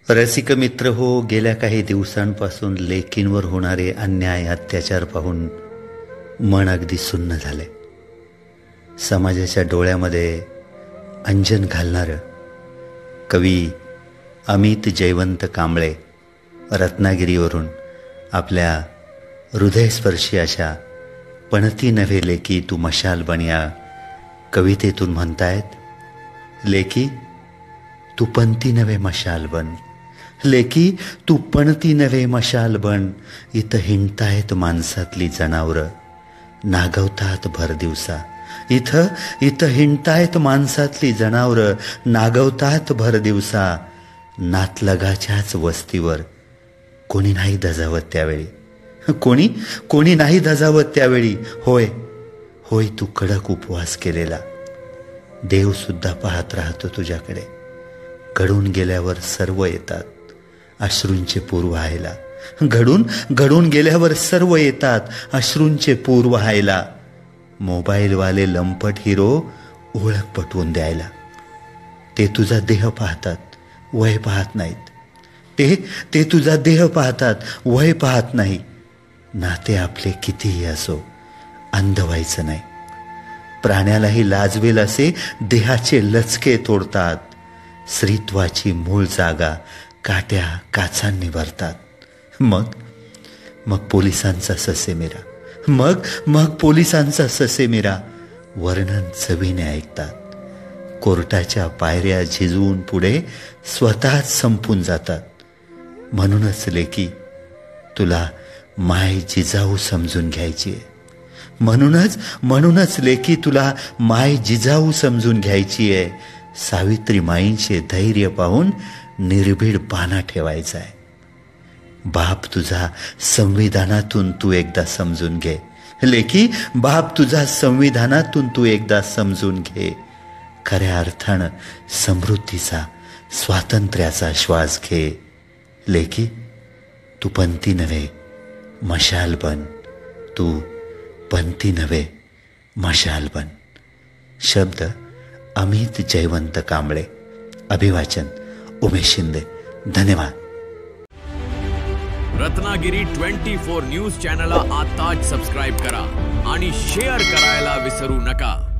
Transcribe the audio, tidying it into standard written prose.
रसिक मित्र हो, गेल्या काही दिवसांपासून लेकींवर होणारे अन्याय अत्याचार पाहून मन अगदी सुन्न झाले. समाजाच्या डोळ्यामध्ये अंजन घालणारं कवी अमित जयवंत कांबळे रत्नागिरीवरून आपल्या हृदयस्पर्शी अशा पणती नव्हे लेकी तू मशाल बन या कवितेतून म्हणतायत, लेकी तू पणती नव्हे मशाल बन, लेकी तू पणती नव्हे मशाल बन. इथं हिंडतायत माणसातली जनावरं नागवतात भर दिवसा. इथं हिंडतायत माणसातली जनावरं नागवतात भर दिवसा. नातलगाच्याच वस्तीवर कोणी नाही धजावत त्यावेळी, कोणी नाही धजावत त्यावेळी. होय होय तू कडक उपवास केलेला, देव सुद्धा पाहत राहतो तुझ्याकडे. घडून गेल्यावर सर्व येतात अश्रूंचे पूर व्हायला. घडून गेल्यावर सर्व येतात अश्रूंचे पूर व्हायला. मोबाईलवाले लंपट हिरो ओळख पटवून द्यायला. ते तुझा देह पाहतात, वय पाहत नाहीत. ते तुझा देह पाहतात, वय पाहत नाही. नाते आपले कितीही असो अंध व्हायचं नाही. प्राण्यालाही लाजवेल असे देहाचे लचके तोडतात. स्त्रीत्वाची मूळ जागा काट्या काचांनी भरतात. मग पोलिसांचा ससेमिरा, मग पोलिसांचा ससेमिरा वर्णन चवीने ऐकतात. कोर्टाच्या पायऱ्या झिजवून पुढे स्वतःच संपून जातात. म्हणूनच लेकी तुला माय जिजाऊ समजून घ्यायची आहे. म्हणूनच लेकी तुला माय जिजाऊ समजून घ्यायची आहे. सावित्री माईंचे धैर्य पाहून निर्भीड पाना ठेवायचा आहे. बाप तुझा संविधानातून तू एकदा समजून घे लेकी, बाप तुझा संविधानातून तू एकदा समजून घे. खऱ्या अर्थानं समृद्धीचा स्वातंत्र्याचा श्वास घे. लेकी तू पणती नव्हे मशाल बन, तू पणती नव्हे मशाल बन. शब्द अमित जयवंत कांबळे, अभिवाचन उमेश शिंदे. धन्यवाद. रत्नागिरी 24 न्यूज चॅनलला आताच सबस्क्राईब करा आणि शेअर करायला विसरू नका.